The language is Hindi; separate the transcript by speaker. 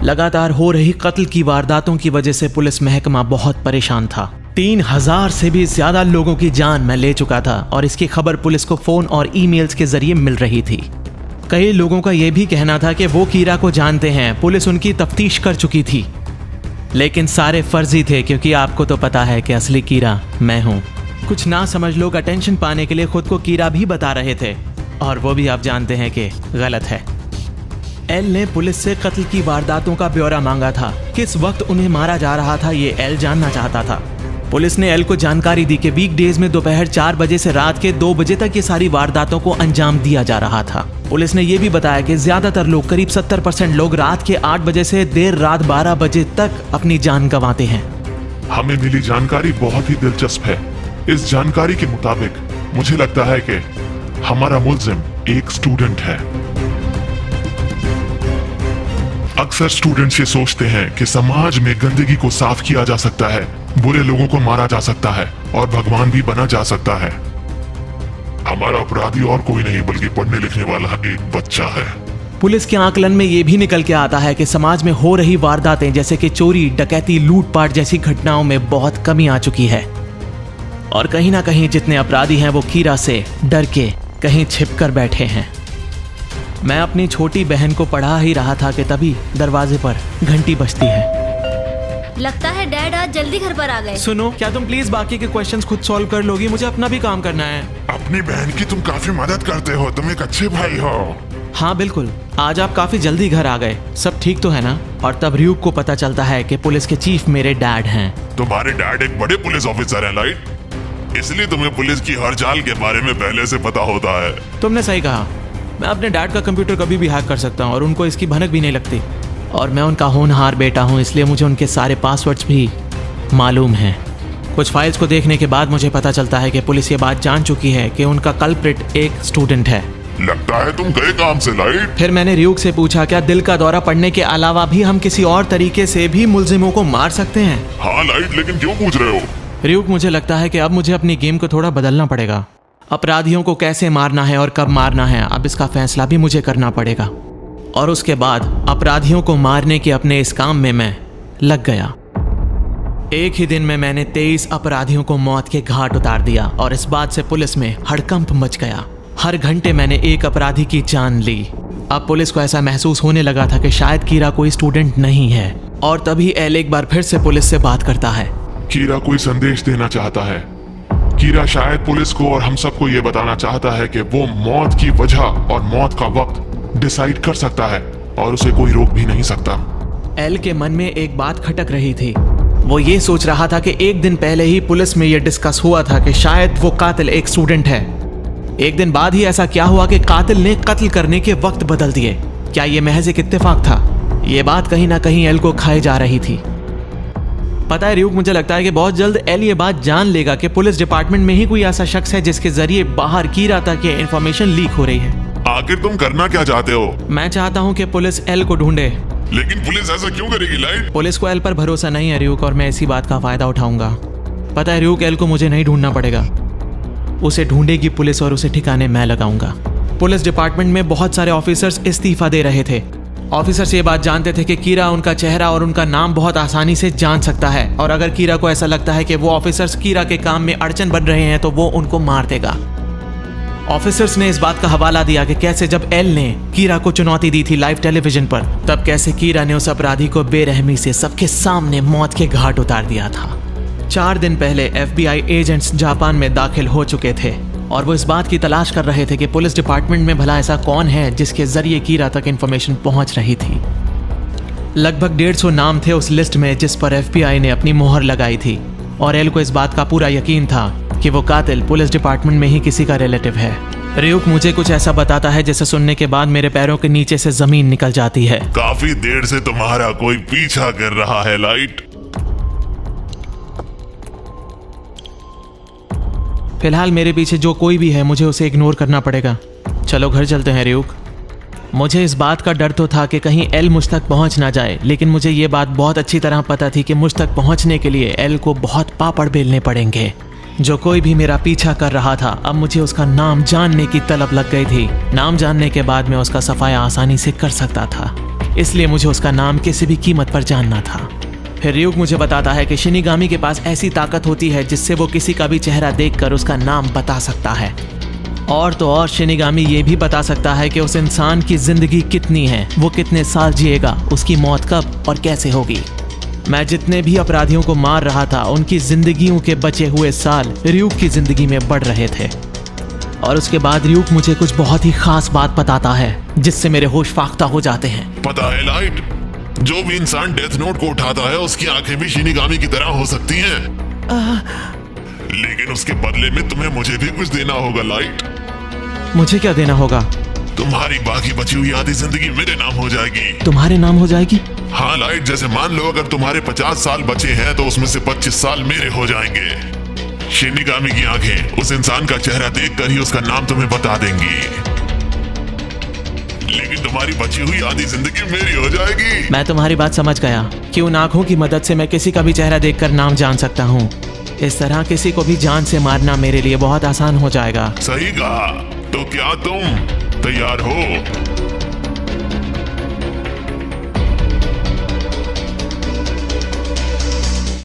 Speaker 1: लगातार हो रही कत्ल की वारदातों की वजह से पुलिस महकमा बहुत परेशान था। 3000 से भी ज्यादा लोगों की जान मैं ले चुका था और इसकी खबर पुलिस को फोन और ईमेल्स के जरिए मिल रही थी। कई लोगों का यह भी कहना था कि वो कीरा को जानते हैं, पुलिस उनकी तफ्तीश कर चुकी थी, लेकिन सारे फर्जी थे क्योंकि आपको तो पता है कि असली कीरा मैं हूं। कुछ ना समझ लोग अटेंशन पाने के लिए खुद को कीरा भी बता रहे थे और वो भी आप जानते हैं कि गलत है। एल ने पुलिस से कत्ल की वारदातों का ब्यौरा मांगा था। किस वक्त उन्हें मारा जा रहा था ये एल जानना चाहता था। पुलिस ने एल को जानकारी दी कि वीकडेज में दोपहर 4 बजे से रात के 2 बजे तक ये सारी वारदातों को अंजाम दिया जा रहा था। पुलिस ने यह भी बताया कि ज्यादातर लोग, करीब 70% लोग रात के 8 बजे से देर रात 12 बजे तक अपनी जान गंवाते हैं।
Speaker 2: हमें मिली जानकारी बहुत ही दिलचस्प है। इस जानकारी के मुताबिक मुझे लगता है कि हमारा मुल्जिम एक स्टूडेंट है। अक्सर स्टूडेंट्स ये सोचते हैं कि समाज में गंदगी को साफ किया जा सकता है, बुरे लोगों को मारा जा सकता है और भगवान भी बना जा सकता है। हमारा अपराधी और कोई नहीं बल्कि पढ़ने लिखने वाला एक बच्चा है।
Speaker 1: पुलिस के आकलन में यह भी निकल के आता है कि समाज में हो रही वारदातें जैसे कि चोरी, डकैती, लूटपाट जैसी घटनाओं में बहुत कमी आ चुकी है और कहीं ना कहीं जितने अपराधी हैं वो कीरा से डर के कहीं छिपकर बैठे हैं। मैं अपनी छोटी बहन को पढ़ा ही रहा था कि तभी दरवाजे पर घंटी बजती है।
Speaker 3: लगता है डैड आज जल्दी घर पर आ गए।
Speaker 1: सुनो, क्या तुम प्लीज बाकी के क्वेश्चंस खुद सॉल्व कर लोगी? मुझे अपना भी काम करना है।
Speaker 2: अपनी बहन की तुम काफी मदद करते हो, तुम एक अच्छे भाई हो।
Speaker 1: हाँ बिल्कुल, आज आप काफी जल्दी घर आ गए, सब ठीक तो है ना? और तब र्यूक को पता चलता है कि पुलिस के चीफ मेरे डैड हैं।
Speaker 2: तुम्हारे डैड एक बड़े पुलिस ऑफिसर हैं, राइट? इसलिए तुम्हें पुलिस की हर चाल के बारे में पहले से पता होता है।
Speaker 1: तुमने सही कहा। मैं अपने डैड का कंप्यूटर कभी भी हैक कर सकता हूँ और उनको इसकी भनक भी नहीं लगती। और मैं उनका होनहार बेटा हूँ, इसलिए मुझे उनके सारे पासवर्ड्स भी मालूम हैं। कुछ फाइल्स को देखने के बाद मुझे पता चलता है कि पुलिस ये बात जान चुकी है कि उनका कल्प्रिट एक स्टूडेंट है।
Speaker 2: लगता है तुम गए काम से, लाइट।
Speaker 1: फिर मैंने र्यूक से पूछा, क्या दिल का दौरा पड़ने के अलावा भी हम किसी और तरीके से भी मुल्जिमों को मार सकते हैं?
Speaker 2: हाँ लाइट, लेकिन क्यों पूछ रहे हो?
Speaker 1: र्यूक, मुझे लगता है कि अब मुझे अपनी गेम को थोड़ा बदलना पड़ेगा। अपराधियों को कैसे मारना है और कब मारना है, अब इसका फैसला भी मुझे करना पड़ेगा। और उसके बाद अपराधियों को मारने के अपने इस काम में मैं लग गया। एक ही दिन में मैंने 23 अपराधियों को मौत के घाट उतार दिया और इस बात से पुलिस में हड़कंप मच गया। हर घंटे मैंने एक अपराधी की जान ली। अब पुलिस को ऐसा महसूस होने लगा था कि शायद कीरा कोई स्टूडेंट नहीं है। और तभी एल एक बार फिर से पुलिस से बात करता है।
Speaker 2: कीरा कोई संदेश देना चाहता है। कीरा शायद पुलिस को और हम सबको ये बताना चाहता है कि वो मौत की वजह और मौत का वक्त डिसाइड कर सकता है और उसे कोई रोक भी नहीं सकता।
Speaker 1: एल के मन में एक बात खटक रही थी। वो ये सोच रहा था कि एक दिन पहले ही पुलिस में ये डिस्कस हुआ था कि शायद वो कातिल एक स्टूडेंट है। एक दिन बाद ही ऐसा क्या हुआ कि कातिल ने कत्ल करने के वक्त बदल दिए? क्या ये महज एक इत्तेफाक था? ये बात कहीं ना कहीं एल को खाए जा रही थी। पता है र्यूक, मुझे लगता है कि बहुत जल्द एल ये बात जान लेगा कि पुलिस डिपार्टमेंट में ही कोई ऐसा शख्स है जिसके जरिए बाहर कीरा तक ये इंफॉर्मेशन लीक हो रही है।
Speaker 2: आखिर तुम करना क्या चाहते हो?
Speaker 1: मैं चाहता हूँ कि पुलिस एल को ढूंढे।
Speaker 2: लेकिन पुलिस ऐसा क्यों करेगी, लाइट?
Speaker 1: पुलिस को एल पर भरोसा नहीं है र्यूक, और मैं इसी बात का फायदा उठाऊंगा। पता है र्यूक, एल को मुझे नहीं ढूंढना पड़ेगा, उसे ढूंढेगी पुलिस और उसे ठिकाने मैं लगाऊंगा। पुलिस डिपार्टमेंट में बहुत सारे ऑफिसर्स इस्तीफा दे रहे थे। ऑफिसर्स ये बात जानते थे कि कीरा उनका चेहरा और उनका नाम बहुत आसानी से जान सकता है और अगर कीरा को ऐसा लगता है कि वो ऑफिसर्स कीरा के काम में अड़चन बन रहे हैं तो वो उनको मार देगा। ऑफिसर्स ने इस बात का हवाला दिया कि कैसे जब एल ने कीरा को चुनौती दी थी लाइव टेलीविजन पर, तब कैसे कीरा ने उस अपराधी को बेरहमी से सबके सामने मौत के घाट उतार दिया था। 4 दिन पहले FBI एजेंट्स जापान में दाखिल हो चुके थे और वो इस बात की तलाश कर रहे थे कि पुलिस डिपार्टमेंट में भला ऐसा कौन है जिसके जरिए कीरा तक इंफॉर्मेशन पहुंच रही थी। लगभग 150 नाम थे उस लिस्ट में जिस पर FBI ने अपनी मोहर लगाई थी और एल को इस बात का पूरा यकीन था कि वो कातिल पुलिस डिपार्टमेंट में ही किसी का रिलेटिव है। र्यूक मुझे कुछ ऐसा बताता है जिसे सुनने के बाद मेरे पैरों के नीचे से जमीन निकल जाती है।
Speaker 2: काफी देर से तुम्हारा कोई पीछा कर रहा है, लाइट।
Speaker 1: फिलहाल मेरे पीछे जो कोई भी है मुझे उसे इग्नोर करना पड़ेगा। चलो घर चलते हैं र्यूक। मुझे इस बात का डर तो था कि कहीं एल मुझ तक पहुंच ना जाए, लेकिन मुझे ये बात बहुत अच्छी तरह पता थी कि मुझ तक पहुंचने के लिए एल को बहुत पापड़ बेलने पड़ेंगे। जो कोई भी मेरा पीछा कर रहा था, अब मुझे उसका नाम जानने की तलब लग गई थी। नाम जानने के बाद मैं उसका सफाया आसानी से कर सकता था। इसलिए मुझे उसका नाम किसी भी कीमत पर जानना था। फिर र्यूक मुझे बताता है कि शिनिगामी के पास ऐसी ताकत होती है जिससे वो किसी का भी चेहरा देखकर उसका नाम बता सकता है। और तो और शिनिगामी ये भी बता सकता है कि उस इंसान की जिंदगी कितनी है, वो कितने साल जिएगा, उसकी मौत कब और कैसे होगी। मैं जितने भी अपराधियों को मार रहा था उनकी जिंदगियों के बचे हुए साल र्यूक की जिंदगी में बढ़ रहे थे। और उसके बाद र्यूक मुझे कुछ बहुत ही खास बात बताता है जिससे मेरे होश फाख्ता हो जाते हैं।
Speaker 2: पता है लाइट, जो भी इंसान डेथ नोट को उठाता है उसकी आंखें भी शिनिगामी की तरह हो सकती हैं। लेकिन उसके बदले में तुम्हें मुझे भी कुछ देना होगा लाइट।
Speaker 1: मुझे क्या देना होगा?
Speaker 2: तुम्हारी बाकी बची हुई आधी जिंदगी मेरे नाम हो जाएगी।
Speaker 1: तुम्हारे नाम हो जाएगी?
Speaker 2: हाँ लाइट, जैसे मान लो अगर तुम्हारे 50 साल बचे हैं तो उसमें से 25 साल मेरे हो जाएंगे। शिनिगामी की आंखें उस इंसान का चेहरा देखकर ही उसका नाम तुम्हें बता देंगी, लेकिन तुम्हारी बची हुई आधी जिंदगी मेरी हो जाएगी।
Speaker 1: मैं तुम्हारी बात समझ गया कि उन आंखों की मदद से मैं किसी का भी चेहरा देखकर नाम जान सकता हूँ। इस तरह किसी को भी जान से मारना मेरे लिए बहुत आसान हो जाएगा।
Speaker 2: सही कहा। तो क्या तुम तैयार हो?